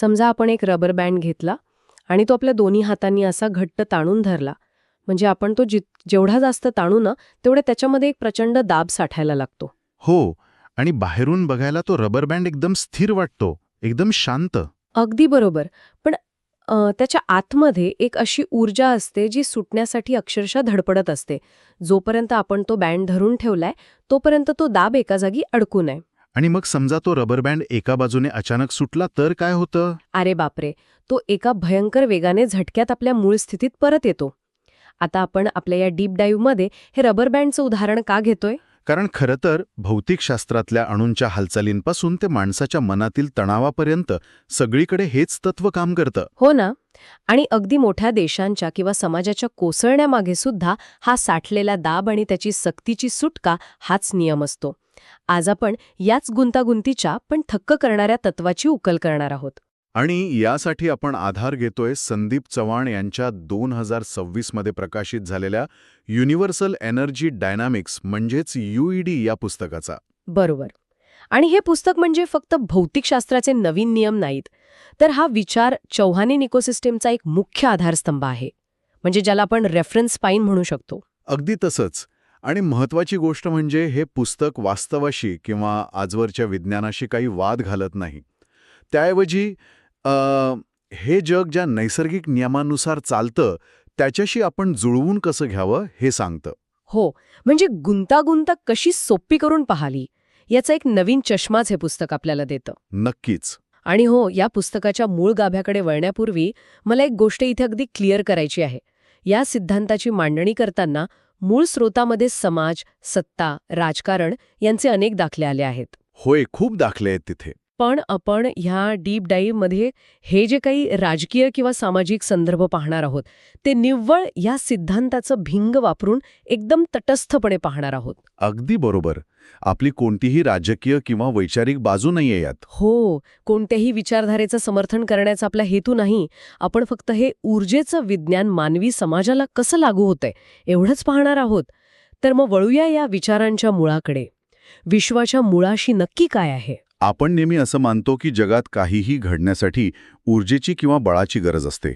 समजा आपण एक रबर बँड घेतला आणि तो आपल्या दोन्ही हातांनी असा घट्ट ताणून धरला. म्हणजे आपण तो जेवढा जास्त ताणू ना तेवढे त्याच्यामध्ये एक प्रचंड दाब साठायला लागतो. हो, आणि बाहेरून बघायला तो रबर बँड एकदम स्थिर वाटतो, एकदम शांत. अगदी बरोबर. पण त्याच्या आतमध्ये एक अशी ऊर्जा असते जी सुटण्यासाठी अक्षरशः धडपडत असते. जोपर्यंत आपण तो बँड धरून ठेवलाय तोपर्यंत तो दाब एका जागी अडकू नये. आणि मग समजा तो रबर बँड एका बाजूने अचानक सुटला तर काय होतं? अरे बापरे, तो एका भयंकर वेगाने झटक्यात आपल्या मूळ स्थितीत परत येतो. आता आपण आपल्या या डीप डाईव्हमध्ये हे रबर बँडचं उदाहरण का घेतोय? कारण खरं तर भौतिकशास्त्रातल्या अणूंच्या हालचालींपासून ते माणसाच्या मनातील तणावापर्यंत सगळीकडे हेच तत्व काम करतं. हो ना. आणि अगदी मोठ्या देशांच्या किंवा समाजाच्या कोसळण्यामागे सुद्धा हा साठलेला दाब आणि त्याची सक्तीची सुटका हाच नियम असतो. आज आपण याच गुंतागुंतीच्या पण थक्क करणाऱ्या तत्वाची उकल करणार आहोत. आणि यासाठी आपण आधार घेतोय संदीप चव्हाण यांच्या 2026 मध्ये प्रकाशित झालेल्या युनिव्हर्सल एनर्जी डायनामिक्स म्हणजेच युईडी या पुस्तकाचा. बरोबर. आणि हे पुस्तक म्हणजे फक्त भौतिकशास्त्राचे नवीन नियम नाहीत, तर हा विचार चौहानी इकोसिस्टीमचा एक मुख्य आधारस्तंभ आहे. म्हणजे ज्याला आपण रेफरन्स पाईन म्हणू शकतो. अगदी तसंच. आणि महत्वाची गोष्ट म्हणजे हे पुस्तक वास्तवाशी किंवा आजवरच्या विज्ञानाशी काही वाद घालत नाही. त्याऐवजी हे जग ज्या नैसर्गिक नियमानुसार चालतं त्याच्याशी आपण जुळवून कसं घ्यावं हे सांगतं. हो, म्हणजे गुंतागुंत कशी सोपी करून पाहावी याचा एक नवीन चष्माच हे पुस्तक आपल्याला देतं. नक्कीच. आणि हो, या पुस्तकाच्या मूळ गाभ्याकडे वळण्यापूर्वी मला एक गोष्ट इथे अगदी क्लिअर करायची आहे. या सिद्धांताची मांडणी करताना मूळ स्रोतामध्ये समाज, सत्ता, राजकारण यांचे अनेक दाखले आले आहेत. होय, खूप दाखले आहेत तिथे. पण आपण ह्या डीप डाईव्हमध्ये हे जे काही राजकीय किंवा सामाजिक संदर्भ पाहणार आहोत ते निव्वळ या सिद्धांताचं भिंग वापरून एकदम तटस्थपणे पाहणार आहोत. अगदी बरोबर. आपली कोणतीही राजकीय किंवा वैचारिक बाजू नाहीये यात. हो, कोणत्याही विचारधारेचं समर्थन करण्याचा आपला हेतू नाही. आपण फक्त हे ऊर्जेचं विज्ञान मानवी समाजाला कसं लागू होतंय एवढंच पाहणार आहोत. तर मग वळूया या विचारांच्या मुळाकडे. विश्वाच्या मुळाशी नक्की काय आहे? आपण नेहमी असं मानतो की जगात काहीही घडण्यासाठी ऊर्जेची किंवा बळाची गरज असते.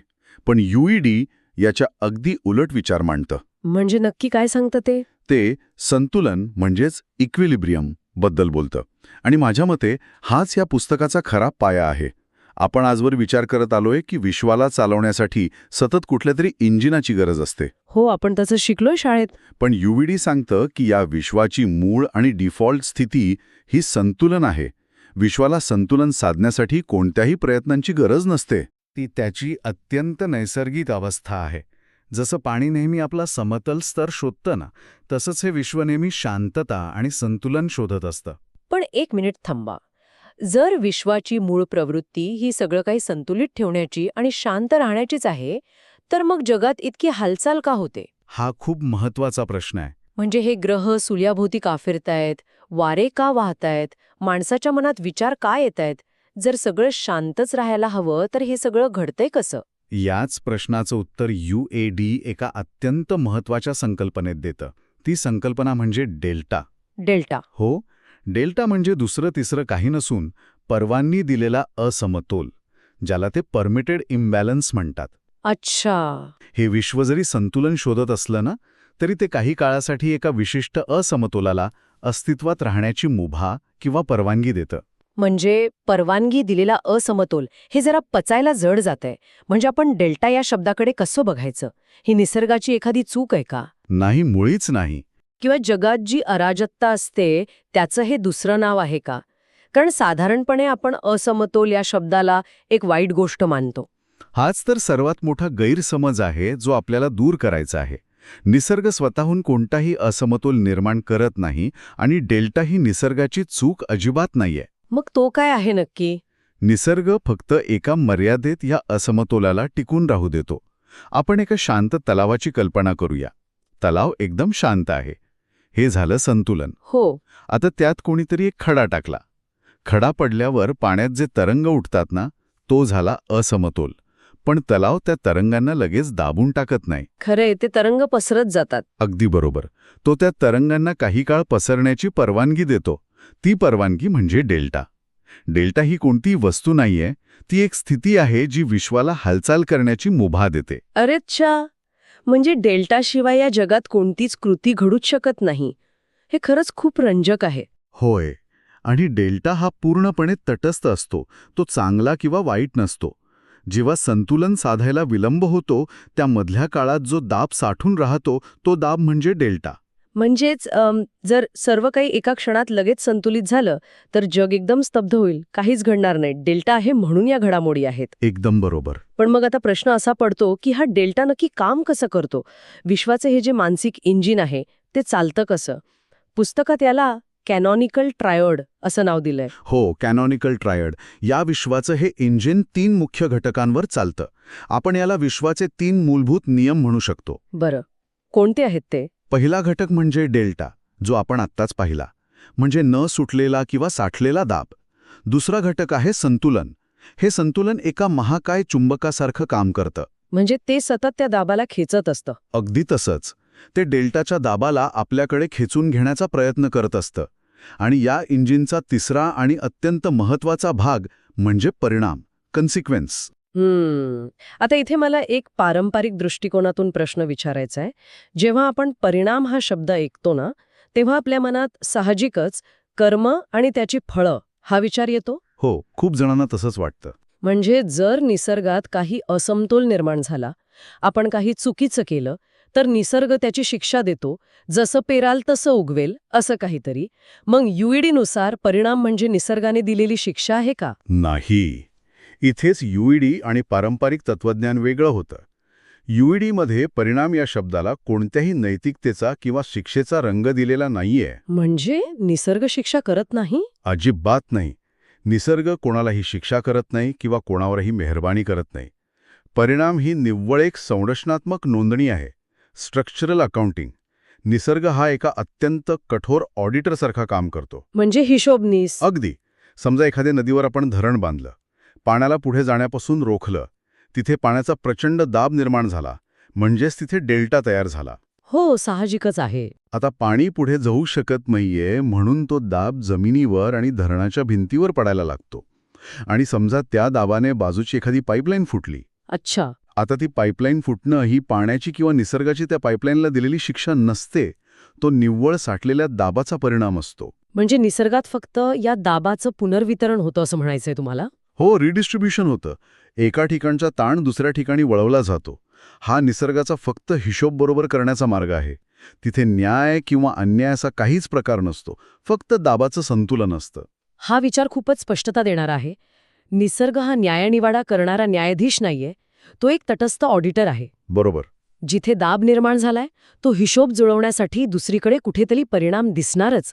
पण युईडी याच्या अगदी उलट विचार मांडतं. म्हणजे नक्की काय सांगतं ते? ते संतुलन म्हणजेच इक्विलिब्रियम बद्दल बोलतं. आणि माझ्या मते हाच या पुस्तकाचा खरा पाया आहे. आपण आजवर विचार करत आलोय की विश्वाला चालवण्यासाठी सतत कुठल्या तरी इंजिनाची गरज असते. हो, आपण तसं शिकलोय शाळेत. पण युईडी सांगतं की या विश्वाची मूळ आणि डिफॉल्ट स्थिती ही संतुलन आहे. विश्वाला संतुलन साधण्यासाठी कोणत्याही प्रयत्नांची गरज नसते. ती त्याची अत्यंत नैसर्गिक अवस्था आहे. जसं पाणी नेहमी आपला समतल स्तर शोधतं ना, तसंच हे विश्व नेहमी शांतता आणि संतुलन शोधत असतं. पण एक मिनिट थांबा. जर विश्वाची मूळ प्रवृत्ती ही सगळं काही संतुलित ठेवण्याची आणि शांत राहण्याचीच आहे, तर मग जगात इतकी हालचाल का होते? हा खूप महत्वाचा प्रश्न आहे. म्हणजे हे ग्रह सूर्याभोवती का फिरतायत, वारे का वाहतायत, माणसाच्या मनात विचार का येतायत? जर सगळं शांतच राहायला हवं तर हे सगळं घडतंय कसं? याच प्रश्नाचं उत्तर युएडी एका अत्यंत महत्वाच्या संकल्पनेत देतं. ती संकल्पना म्हणजे डेल्टा. डेल्टा? हो, डेल्टा म्हणजे दुसरं तिसरं काही नसून परवानगी दिलेला असमतोल, ज्याला ते परमिटेड इम्बॅलन्स म्हणतात. अच्छा. हे विश्व जरी संतुलन शोधत असलं ना, तरी ते काही काळासाठी एका विशिष्ट असमतोलाला अस्तित्वात राहण्याची मुभा किंवा परवानगी देतं. म्हणजे परवानगी दिलेला असमतोल हे जरा पचायला जड जातंय. म्हणजे आपण डेल्टा या शब्दाकडे कसं बघायचं? ही निसर्गाची एखादी चूक आहे का? नाही, मुळीच नाही. किंवा जगात जी अराजकता असते त्याचं हे दुसरं नाव आहे का? कारण साधारणपणे आपण असमतोल या शब्दाला एक वाईट गोष्ट मानतो. हाच तर सर्वात मोठा गैरसमज आहे जो आपल्याला दूर करायचा आहे. निसर्ग स्वतःहून कोणताही असमतोल निर्माण करत नाही आणि डेल्टा ही निसर्गाची चूक अजिबात नाहीये. मग तो काय आहे नक्की? निसर्ग फक्त एका मर्यादेत या असमतोलाला टिकून राहू देतो. आपण एका शांत तलावाची कल्पना करूया. तलाव एकदम शांत आहे. हे झालं संतुलन. हो. आता त्यात कोणीतरी एक खडा टाकला. खडा पडल्यावर पाण्यात जे तरंग उठतात ना, तो झाला असमतोल. पण तलाव त्या तरंगांना लगेच दाबून टाकत नाही. खरंय, ते तरंग पसरत जातात. अगदी बरोबर. तो त्या तरंगांना काही काळ पसरण्याची परवानगी देतो. ती परवानगी म्हणजे डेल्टा. डेल्टा ही कोणती वस्तू नाहीये, ती एक स्थिती आहे जी विश्वाला हालचाल करण्याची मुभा देते. अरेच्छा, म्हणजे डेल्टाशिवाय या जगात कोणतीच कृती घडूच शकत नाही. हे खरंच खूप रंजक आहे. होय. आणि डेल्टा हा पूर्णपणे तटस्थ असतो, तो चांगला किंवा वाईट नसतो. जेव्हा संतुलन साधायला विलंब होतो, त्या मधल्या काळात जो दाब साठून राहतो तो दाब म्हणजे डेल्टा. म्हणजेच जर सर्व काही एका क्षणात लगेच संतुलित झालं तर जग एकदम स्तब्ध होईल, काहीच घडणार नाही. डेल्टा आहे म्हणून या घडामोडी आहेत. एकदम बरोबर. पण मग आता प्रश्न असा पडतो की हा डेल्टा नक्की काम कसं करतो? विश्वाचे हे जे मानसिक इंजिन आहे ते चालतं कसं? पुस्तकात याला कॅनॉनिकल ट्रायड असं नाव दिलंय. हो, कॅनॉनिकल ट्रायड. या विश्वाचं हे इंजिन 3 मुख्य घटकांवर चालतं. आपण याला विश्वाचे 3 मूलभूत नियम म्हणू शकतो. बरं, कोणते आहेत ते? पहिला घटक म्हणजे डेल्टा, जो आपण आत्ताच पाहिला, म्हणजे न सुटलेला किंवा साठलेला दाब. दुसरा घटक आहे संतुलन. हे संतुलन एका महाकाय चुंबकासारखं काम करतं. म्हणजे ते सतत त्या दाबाला खेचत असतं. अगदी तसंच. ते डेल्टाच्या दाबाला आपल्याकडे खेचून घेण्याचा प्रयत्न करत असतं. आणि या इंजिनचा तिसरा आणि अत्यंत महत्त्वाचा भाग म्हणजे परिणाम, कन्सिक्वेन्स. आता इथे मला एक पारंपरिक दृष्टिकोनातून प्रश्न विचारायचा आहे. जेव्हा आपण परिणाम हा शब्द ऐकतो ना, तेव्हा आपल्या मनात साहजिकच कर्म आणि त्याची फळं हा विचार येतो. हो, खूप जणांना तसंच वाटतं. म्हणजे जर निसर्गात काही असमतोल निर्माण झाला, आपण काही चुकीचं केलं, तर निसर्ग त्याची शिक्षा देतो, जसं पेराल तसं उगवेल, असं काहीतरी. मग युईडीनुसार परिणाम म्हणजे निसर्गाने दिलेली शिक्षा आहे का? नाही. इथेच युईडी आणि पारंपरिक तत्वज्ञान वेगळं होतं. युईडीमध्ये परिणाम या शब्दाला कोणत्याही नैतिकतेचा किंवा शिक्षेचा रंग दिलेला नाहीये. म्हणजे निसर्ग शिक्षा करत नाही? अजिबात नाही. निसर्ग कोणालाही शिक्षा करत नाही किंवा कोणावरही मेहरबानी करत नाही. परिणाम ही निव्वळ एक संरचनात्मक नोंदणी आहे, स्ट्रक्चरल अकाउंटिंग. निसर्ग हा एका अत्यंत कठोर ऑडिटरसारखा काम करतो. म्हणजे हिशोबनीस. अगदी. समजा एखाद्या नदीवर आपण धरण बांधलं, पाण्याला पुढे जाण्यापासून रोखलं, तिथे पाण्याचा प्रचंड दाब निर्माण झाला, म्हणजेच तिथे डेल्टा तयार झाला. हो, साहजिकच आहे. आता पाणी पुढे जाऊ शकत नाहीये, म्हणून तो दाब जमिनीवर आणि धरणाच्या भिंतीवर पडायला लागतो. आणि समजा त्या दाबाने बाजूची एखादी पाईपलाईन फुटली. अच्छा. आता ती पाईपलाईन फुटणं ही पाण्याची किंवा निसर्गाची त्या पाईपलाईनला दिलेली शिक्षा नसते. तो निव्वळ साठलेल्या दाबाचा परिणाम असतो. म्हणजे निसर्गात फक्त या दाबाचं पुनर्वितरण होतं असं म्हणायचंय तुम्हाला? हो, रिडिस्ट्रीब्युशन होतं. एका ठिकाणचा ताण दुसऱ्या ठिकाणी वळवला जातो. हा निसर्गाचा फक्त हिशोब बरोबर करण्याचा मार्ग आहे. तिथे न्याय किंवा अन्यायाचा काहीच प्रकार नसतो, फक्त दाबाचं संतुलन असतं. हा विचार खूपच स्पष्टता देणारा आहे. निसर्ग हा न्यायनिवाडा करणारा न्यायाधीश नाहीये, तो एक तटस्थ ऑडिटर आहे. बरोबर. जिथे दाब निर्माण झालाय तो हिशोब जुळवण्यासाठी दुसरीकडे कुठेतरी परिणाम दिसणारच.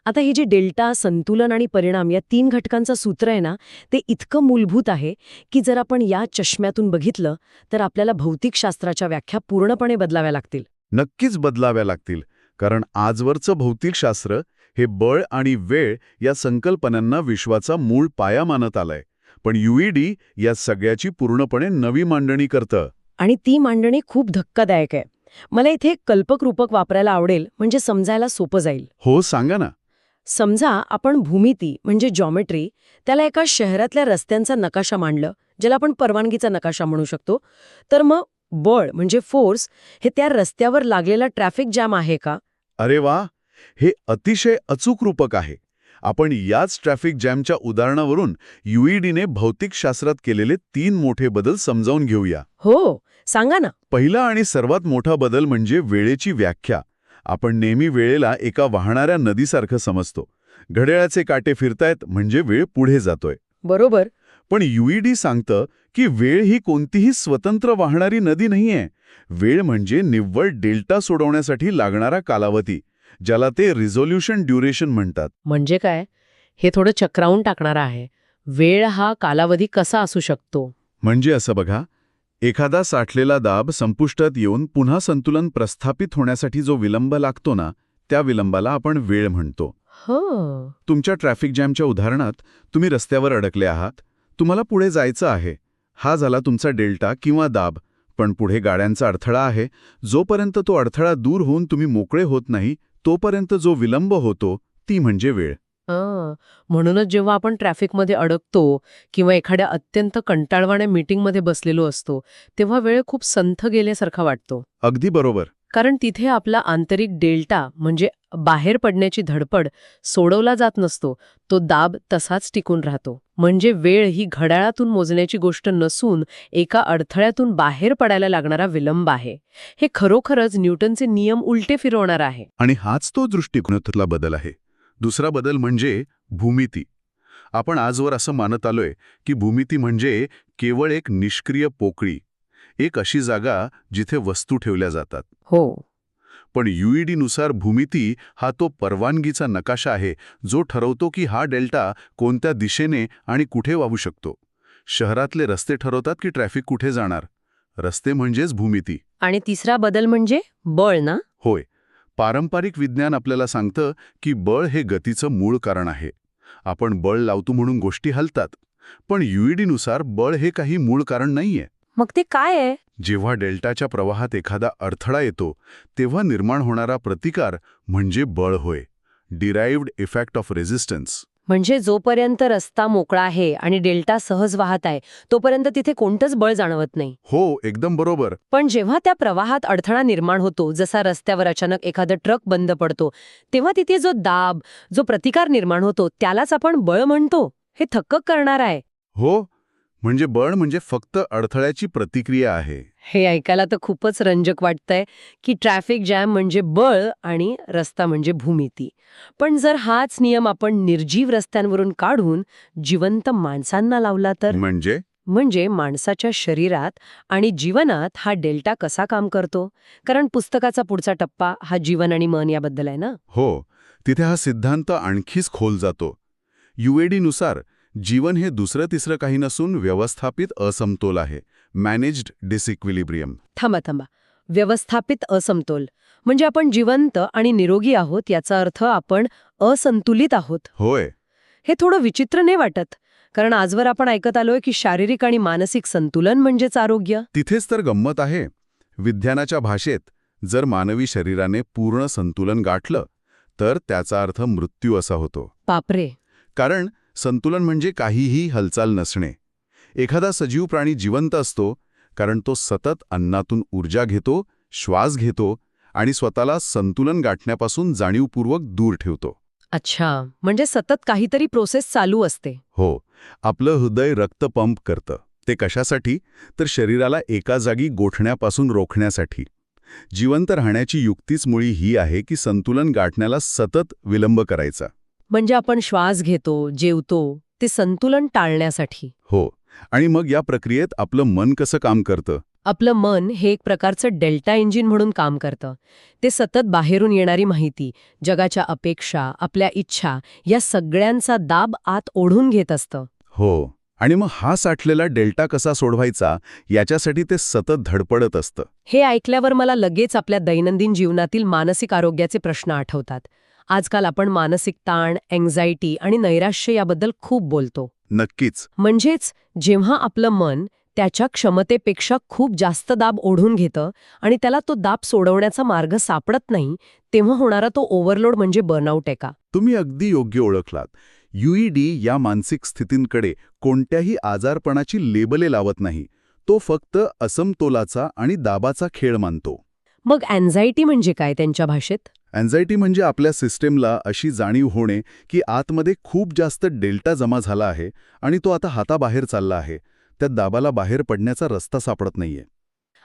आता हे जे डेल्टा, संतुलन आणि परिणाम या 3 घटकांचं सूत्र आहे ना, ते इतकं मूलभूत आहे की जर आपण या चष्म्यातून बघितलं तर आपल्याला भौतिकशास्त्राच्या व्याख्या पूर्णपणे बदलाव्या लागतील. नक्कीच बदलाव्या लागतील, कारण आजवरचं भौतिकशास्त्र हे बळ आणि वेळ या संकल्पनांना विश्वाचा मूळ पाया मानत आलंय. पण युईडी या सगळ्याची पूर्णपणे नवी मांडणी करतं. आणि ती मांडणी खूप धक्कादायक आहे. मला इथे एक कल्पक रूपक वापरायला आवडेल, म्हणजे समजायला सोपं जाईल. हो, सांगा ना. समजा आपण भूमिती म्हणजे जॉमेट्री त्याला एका शहरातल्या रस्त्यांचा नकाशा मांडलं, ज्याला आपण परवानगीचा नकाशा म्हणू शकतो. तर मग बळ म्हणजे फोर्स हे त्या रस्त्यावर लागलेला ट्रॅफिक जॅम आहे का? अरे वा, हे अतिशय अचूक रूपक आहे. आपण याच ट्रॅफिक जॅमच्या उदाहरणावरून युईडीने भौतिकशास्त्रात केलेले 3 मोठे बदल समजावून घेऊया. हो, सांगा ना. पहिला आणि सर्वात मोठा बदल म्हणजे वेळेची व्याख्या. आपण नेहमी वेळेला एका वाहणाऱ्या नदीसारखं समजतो. घड्याळाचे काटे फिरतायत म्हणजे वेळ पुढे जातोय. बरोबर. पण युईडी सांगतं की वेळ ही कोणतीही स्वतंत्र वाहणारी नदी नाहीये. वेळ म्हणजे निव्वळ डेल्टा सोडवण्यासाठी लागणारा कालावधी, ज्याला ते रिझोल्यूशन ड्युरेशन म्हणतात. म्हणजे काय? हे थोडं चक्रावून टाकणारं आहे. वेळ हा कालावधी कसा असू शकतो? म्हणजे असं बघा, एखादा साठलेला दाब संपुष्टात येऊन पुन्हा संतुलन प्रस्थापित होण्यासाठी जो विलंब लागतो ना, त्या विलंबाला आपण वेळ म्हणतो. हो. तुमच्या ट्रॅफिक जॅमच्या उदाहरणात तुम्ही रस्त्यावर अडकले आहात. तुम्हाला पुढे जायचं आहे. हा झाला तुमचा डेल्टा किंवा दाब. पण पुढे गाड्यांचा अडथळा आहे. जोपर्यंत तो अडथळा दूर होऊन तुम्ही मोकळे होत नाही, तोपर्यंत जो विलंब होतो ती म्हणजे वेळ. म्हणूनच जेव्हा आपण ट्रॅफिकमध्ये अडकतो किंवा एखाद्या अत्यंत कंटाळवाण्या मीटिंगमध्ये बसलेलो असतो तेव्हा वेळ खूप संथ गेल्यासारखा वाटतो. अगदी बरोबर. कारण तिथे आपला आंतरिक डेल्टा म्हणजे बाहेर पडण्याची धडपड सोडवला जात नसतो, तो दाब तसाच टिकून राहतो. म्हणजे वेळ ही घड्याळातून मोजण्याची गोष्ट नसून एका अडथळ्यातून बाहेर पडायला लागणारा विलंब आहे. हे खरोखरच न्यूटनचे नियम उलटे फिरवणार आहे. आणि हाच तो दृष्टिकोनातला बदल आहे. दुसरा बदल म्हणजे भूमिती. आपण आजवर असं मानत आलोय की भूमिती म्हणजे केवळ एक निष्क्रिय पोकळी, एक अशी जागा जिथे वस्तू ठेवल्या जातात. हो. पण नुसार भूमिती हा तो परवानगीचा नकाशा आहे जो ठरवतो की हा डेल्टा कोणत्या दिशेने आणि कुठे वाहू शकतो. शहरातले रस्ते ठरवतात की ट्रॅफिक कुठे जाणार. रस्ते म्हणजेच भूमिती. आणि तिसरा बदल म्हणजे बळ ना? होय. पारंपरिक विज्ञान आपल्याला सांगतं की बळ हे गतीचं मूळ कारण आहे. आपण बळ लावतो म्हणून गोष्टी हलतात. पण नुसार बळ हे काही मूळ कारण नाहीये. मग ते काय आहे? जेव्हा डेल्टाच्या प्रवाहात एखादा अडथळा येतो तेव्हा निर्माण होणारा प्रतिकार म्हणजे बळ होय. Derived effect of resistance. म्हणजे जोपर्यंत रस्ता मोकळा आहे आणि डेल्टा सहज वाहत आहे तोपर्यंत तिथे कोणतंच बळ जाणवत नाही. हो, एकदम बरोबर. पण जेव्हा त्या प्रवाहात अडथळा निर्माण होतो, जसा रस्त्यावर अचानक एखादा ट्रक बंद पडतो, तेव्हा तिथे जो दाब, जो प्रतिकार निर्माण होतो त्यालाच आपण बळ म्हणतो. हे थक्क करणार आहे. हो, म्हणजे बळ म्हणजे फक्त अडथळ्याची प्रतिक्रिया आहे. हे ऐकायला तर खूपच रंजक वाटतंय की ट्रॅफिक जॅम म्हणजे बळ आणि रस्ता म्हणजे भूमिती. पण जर हाच नियम आपण निर्जीव रस्त्यांवरून काढून जिवंत माणसांना लावला तर? म्हणजे माणसाच्या शरीरात आणि जीवनात हा डेल्टा कसा काम करतो? कारण पुस्तकाचा पुढचा टप्पा हा जीवन आणि मन याबद्दल आहे ना? हो, तिथे हा सिद्धांत आणखीच खोल जातो. नुसार जीवन हे दुसरं तिसरं काही नसून व्यवस्थापित असमतोल आहे. Managed disequilibrium. थांबा. व्यवस्थापित असमतोल म्हणजे आपण जिवंत आणि निरोगी आहोत याचा अर्थ आपण असंतुलित आहोत. होय. हे थोडं विचित्र नाही वाटत? कारण आजवर आपण ऐकत आलोय की शारीरिक आणि मानसिक संतुलन म्हणजेच आरोग्य. तिथेच तर गंमत आहे. विज्ञानाच्या भाषेत जर मानवी शरीराने पूर्ण संतुलन गाठलं तर त्याचा अर्थ मृत्यू असा होतो. बापरे. कारण संतुलन म्हणजे काहीही हालचाल नसणे. एखादा सजीव प्राणी जिवंत असतो कारण तो सतत अन्नातून ऊर्जा घेतो, श्वास घेतो आणि स्वतःला संतुलन गाठण्यापासून जाणीवपूर्वक दूर ठेवतो. अच्छा, म्हणजे सतत काहीतरी प्रोसेस चालू असते. हो, आपलं हृदय रक्त पंप करतं. ते कशासाठी? तर शरीराला एका जागी गोठण्यापासून रोखण्यासाठी. जिवंत राहण्याची युक्तीच मुळी ही आहे की संतुलन गाठण्याला सतत विलंब करायचा. म्हणजे आपण श्वास घेतो, जेवतो, ते संतुलन टाळण्यासाठी. हो, आणि मग या प्रक्रियेत आपलं मन कसं काम करतं? आपलं मन हे एक प्रकारचं डेल्टा इंजिन म्हणून काम करतं. ते सतत बाहेरून येणारी माहिती, जगाच्या अपेक्षा, आपल्या इच्छा या सगळ्यांचा दाब आत ओढून घेत असतं. हो, आणि मग हा साठलेला डेल्टा कसा सोडवायचा याच्यासाठी ते सतत धडपडत असतं. हे ऐकल्यावर मला लगेच आपल्या दैनंदिन जीवनातील मानसिक आरोग्याचे प्रश्न आठवतात. आजकाल आपण मानसिक ताण, अँक्झायटी आणि नैराश्य याबद्दल खूप बोलतो. नक्कीच. म्हणजेच जेव्हा आपलं मन त्याच्या क्षमतेपेक्षा खूप जास्त दाब ओढून घेतं आणि त्याला तो दाब सोडवण्याचा मार्ग सापडत नाही, तेव्हा होणारा तो ओव्हरलोड म्हणजे बर्नआउट आहे का? तुम्ही अगदी योग्य ओळखलात. या मानसिक स्थितींकडे कोणत्याही आजारपणाची लेबले लावत नाही. तो फक्त असमतोलाचा आणि दाबाचा खेळ मानतो. मग अँक्झायटी म्हणजे काय त्यांच्या भाषेत? अँक्झायटी म्हणजे आपल्या सिस्टीमला अशी जाणीव होणे की आतमध्ये खूप जास्त डेल्टा जमा झाला आहे आणि तो आता हाताबाहेर चालला आहे. त्या दाबाला बाहेर पडण्याचा रस्ता सापडत नाहीये.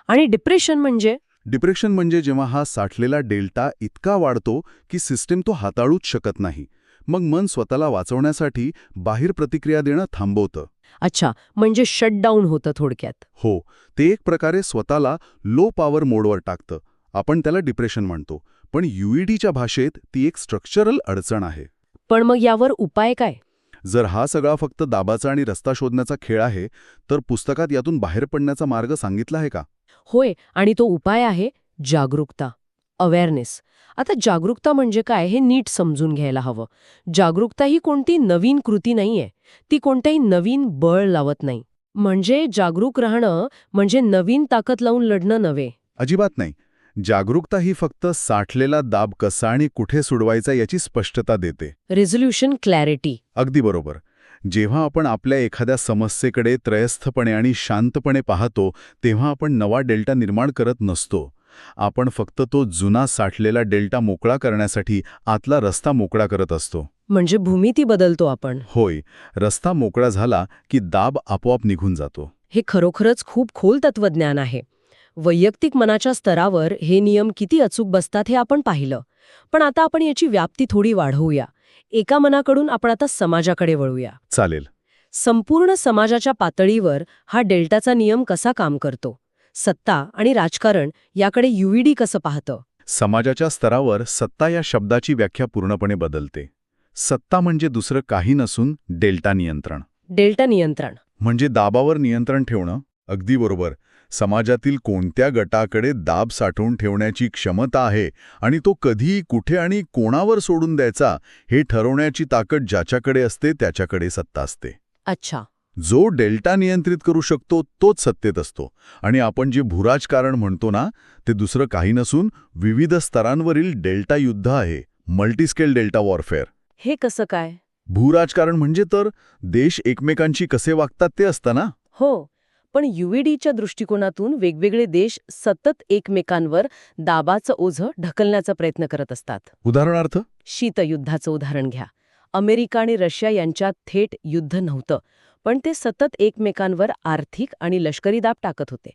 आणि डिप्रेशन म्हणजे? डिप्रेशन म्हणजे जेव्हा हा साठलेला डेल्टा इतका वाढतो की सिस्टीम तो हाताळूच शकत नाही. मग मन स्वतःला वाचवण्यासाठी बाहेर प्रतिक्रिया देणं थांबवतं. अच्छा, म्हणजे शटडाऊन होतं थोडक्यात. हो, ते एक प्रकारे स्वतःला लो पॉवर मोडवर टाकतं. आपण त्याला डिप्रेशन म्हणतो. पण च्या भाषेत ती एक स्ट्रक्चरल अडचण आहे. पण मग यावर उपाय काय? जर हा सगळा फक्त दाबाचा आणि रस्ता शोधण्याचा खेळ आहे तर पुस्तकात यातून बाहेर पडण्याचा मार्ग सांगितला आहे का? होय, आणि तो उपाय आहे जागरूकता, अवेअरनेस. आता जागरूकता म्हणजे काय हे नीट समजून घ्यायला हवं. जागरूकता ही कोणती नवीन कृती नाहीये. ती कोणत्याही नवीन बळ लावत नाही. म्हणजे जागरूक राहणं म्हणजे नवीन ताकद लावून लढणं नव्हे. अजिबात नाही. जागरूकता ही फक्त साठलेला दाब कसा आणि कुठे सोडवायचा याची स्पष्टता देते. Resolution clarity. अगदी बरोबर. जेव्हा आपण आपल्या एखाद्या समस्येकडे त्रयस्थपणे आणि शांतपणे पाहतो तेव्हा आपण नवा डेल्टा निर्माण करत नसतो. आपण फक्त तो जुना साठलेला डेल्टा मोकळा करण्यासाठी आतला रस्ता मोकळा करत असतो. म्हणजे भूमिती बदलतो आपण. होय, रस्ता मोकळा झाला की दाब आपोआप निघून जातो. हे खरोखरच खूप खोल तत्वज्ञान आहे. वैयक्तिक मनाच्या स्तरावर हे नियम किती अचूक बसतात हे आपण पाहिलं. पण आता आपण याची व्याप्ती थोडी वाढवूया. एका मनाकडून आपण आता समाजाकडे वळूया. चालेल. संपूर्ण समाजाच्या पातळीवर हा डेल्टाचा नियम कसा काम करतो? सत्ता आणि राजकारण याकडे युईडी कसं पाहतं? समाजाच्या स्तरावर सत्ता या शब्दाची व्याख्या पूर्णपणे बदलते. सत्ता म्हणजे दुसरं काही नसून डेल्टा नियंत्रण. डेल्टा नियंत्रण म्हणजे दाबावर नियंत्रण ठेवणं. अगदी बरोबर. समाजातील कोणत्या गटाकडे दाब साठवून ठेवण्याची क्षमता आहे आणि तो कधी, कुठे आणि कोणावर सोडून द्यायचा हे ठरवण्याची ताकद ज्याच्याकडे असते त्याच्याकडे सत्ता असते. अच्छा. जो डेल्टा नियंत्रित करू शकतो तोच सत्तेत असतो. आणि आपण जे भूराजकारण म्हणतो ना, ते दुसरं काही नसून विविध स्तरांवरील डेल्टा युद्ध आहे. Multiscale delta warfare. हे कसं काय? भूराजकारण म्हणजे तर देश एकमेकांशी कसे वागतात ते असतं ना. हो, पण युईडीच्या दृष्टिकोनातून वेगवेगळे देश सतत एकमेकांवर दाबाचं ओझं ढकलण्याचा प्रयत्न करत असतात. उदाहरणार्थ, शीतयुद्धाचं उदाहरण घ्या. अमेरिका आणि रशिया यांच्यात थेट युद्ध नव्हतं, पण ते सतत एकमेकांवर आर्थिक आणि लष्करी दाब टाकत होते.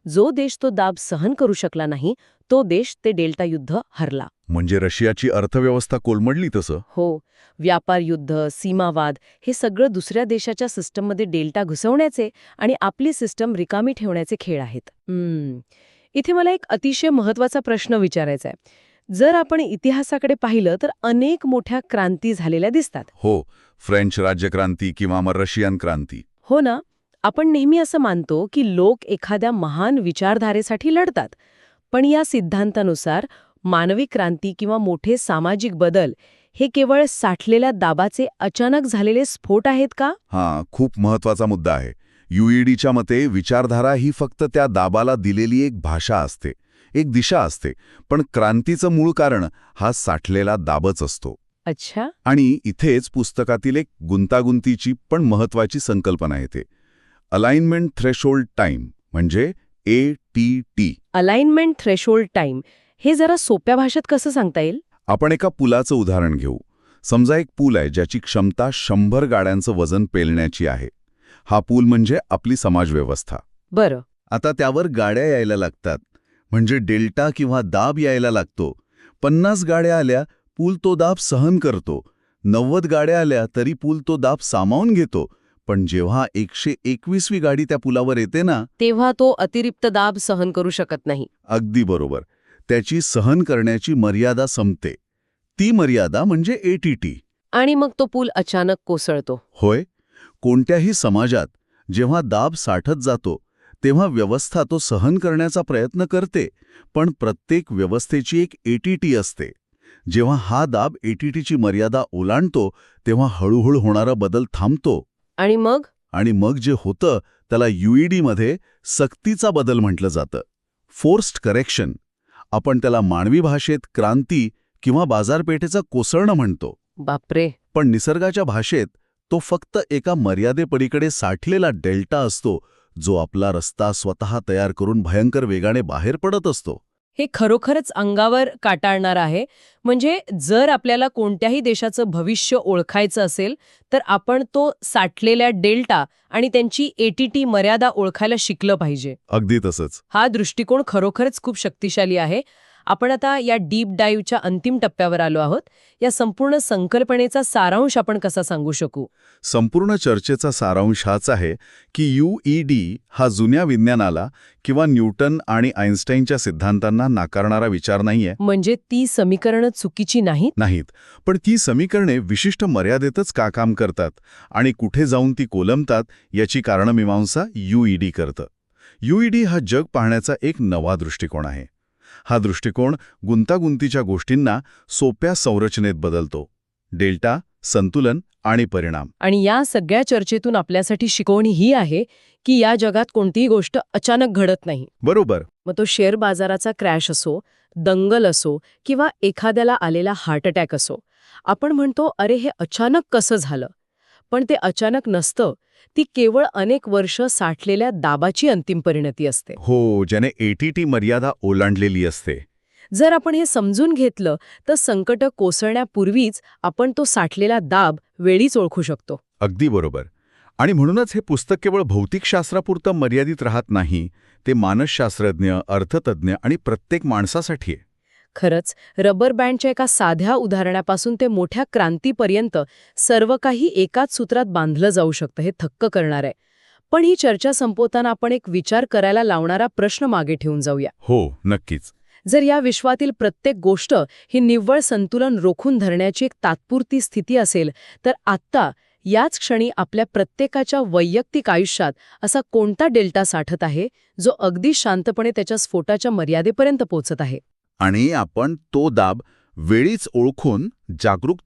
जो देश तो दाब सहन करू शकला नाही, तो देश ते डेल्टा युद्ध हरला. म्हणजे रशियाची अर्थव्यवस्था कोलमडली तसं. हो, व्यापार युद्ध, सीमावाद हे सगळं दुसऱ्या देशाच्या सिस्टममध्ये डेल्टा घुसवण्याचे आणि आपली सिस्टम रिकामी ठेवण्याचे खेळ आहेत. इथे मला एक अतिशय महत्वाचा प्रश्न विचारायचा आहे. जर आपण इतिहासाकडे पाहिलं तर अनेक मोठ्या क्रांती झालेल्या दिसतात. हो, फ्रेंच राज्यक्रांती किंवा मग रशियन क्रांती. हो ना. आपण नेहमी असं मानतो की लोक एखाद्या महान विचारधारेसाठी लढतात. पण या सिद्धांतानुसार मानवी क्रांती किंवा मोठे सामाजिक बदल हे केवळ साठलेल्या दाबाचे अचानक झालेले स्फोट आहेत का? हां, खूप महत्वाचा मुद्दा आहे. युईडीच्या मते विचारधारा ही फक्त त्या दाबाला दिलेली एक भाषा असते, एक दिशा असते. पण क्रांतीचं मूळ कारण हा साठलेला दाबच असतो. अच्छा. आणि इथेच पुस्तकातील एक गुंतागुंतीची पण महत्वाची संकल्पना येते. अलाइनमेंट थ्रेशोल्ड टाइम, म्हणजे ATT. अलाइनमेंट थ्रेशोल्ड टाइम हे जरा सोप्या भाषेत कसं सांगता येईल? आपण एका पुलाचं उदाहरण घेऊ. समजा एक पूल आहे ज्याची क्षमता 100 गाड्यांचं वजन पेलण्याची आहे. हा पूल म्हणजे आपली समाजव्यवस्था. बरं. आता त्यावर गाड्या यायला लागतात, म्हणजे डेल्टा किंवा दाब यायला लागतो. 50 गाड्या आल्या, पूल तो दाब सहन करतो. 90 गाड्या आल्या तरी पूल तो दाब सामावून घेतो. पण जेव्हा 121वी गाडी त्या पुलावर येते ना, तेव्हा तो अतिरिक्त दाब सहन करू शकत नाही. अगदी बरोबर, त्याची सहन करण्याची मर्यादा संपते. ती मर्यादा म्हणजे ATT. आणि मग तो पूल अचानक कोसळतो. होय, कोणत्याही समाजात जेव्हा दाब साठत जातो तेव्हा व्यवस्था तो सहन करण्याचा प्रयत्न करते, पण प्रत्येक व्यवस्थेची एक ATT असते. जेव्हा हा दाब ATTची मर्यादा ओलांडतो तेव्हा हळूहळू होणारा बदल थांबतो. आणि मग जे होतं त्याला युईडीमध्ये सक्तीचा बदल म्हटलं जातं. Forced correction. आपण त्याला मानवी भाषेत क्रांती किंवा बाजारपेठेचा कोसळणं म्हणतो. बापरे. पण निसर्गाच्या भाषेत तो फक्त एका मर्यादेपलीकडे साठलेला डेल्टा असतो, जो आपला रस्ता स्वतः तयार करून भयंकर वेगाने बाहेर पडत असतो. हे खरोखरच अंगावर काटाळणार आहे. म्हणजे जर आपल्याला कोणत्याही देशाचं भविष्य ओळखायचं असेल तर आपण तो साठलेल्या डेल्टा आणि त्यांची ATT मर्यादा ओळखायला शिकलं पाहिजे. अगदी तसंच. हा दृष्टिकोन खरोखरच खूप शक्तिशाली आहे. आपण आता या डीप डाईव्हच्या अंतिम टप्प्यावर आलो आहोत. या संपूर्ण संकल्पनेचा सारांश आपण कसा सांगू शकू? संपूर्ण चर्चेचा सारांश हाच आहे की युईडी हा जुन्या विज्ञानाला किंवा न्यूटन आणि आइन्स्टाईनच्या सिद्धांतांना नाकारणारा विचार नाहीये. म्हणजे ती समीकरणं चुकीची नाहीत, पण ती समीकरणे विशिष्ट मर्यादेतच का काम करतात आणि कुठे जाऊन ती कोलमतात याची कारणमीमांसा युईडी करतं. युईडी हा जग पाहण्याचा एक नवा दृष्टिकोन आहे. हा दृष्टिकोन गुंतागुंतीच्या गोष्टींना सोप्या संरचनेत बदलतो. डेल्टा, संतुलन आणि परिणाम. आणि या सगळ्या चर्चेतून आपल्यासाठी शिकवणी ही आहे की या जगात कोणतीही गोष्ट अचानक घडत नाही. बरोबर. मग तो शेअर बाजाराचा क्रॅश असो, दंगल असो किंवा एखाद्याला आलेला हार्ट अटॅक असो, आपण म्हणतो अरे हे अचानक कसं झालं, पण ते अचानक नसतं. ती केवळ अनेक वर्ष साठलेल्या दाबाची अंतिम परिणती असते. हो, ज्याने ATT मर्यादा ओलांडलेली असते. जर आपण हे समजून घेतलं तर संकट कोसळण्यापूर्वीच आपण तो साठलेला दाब वेळीच ओळखू शकतो. अगदी बरोबर. आणि म्हणूनच हे पुस्तक केवळ भौतिकशास्त्रापुरतं मर्यादित राहत नाही, ते मानसशास्त्रज्ञ, अर्थतज्ञ आणि प्रत्येक माणसासाठी आहे. खरंच, रबर बँडच्या एका साध्या उदाहरणापासून ते मोठ्या क्रांतीपर्यंत सर्व काही एकाच सूत्रात बांधलं जाऊ शकतं. हे थक्क करणार आहे. पण ही चर्चा संपवताना आपण एक विचार करायला लावणारा प्रश्न मागे ठेवून जाऊया. हो, नक्कीच. जर या विश्वातील प्रत्येक गोष्ट ही निव्वळ संतुलन रोखून धरण्याची एक तात्पुरती स्थिती असेल, तर आत्ता याच क्षणी आपल्या प्रत्येकाच्या वैयक्तिक आयुष्यात असा कोणता डेल्टा साठत आहे जो अगदी शांतपणे त्याच्या स्फोटाच्या मर्यादेपर्यंत पोहोचत आहे? आणि आपण तो दाब वेळीच ओळखून जागरूक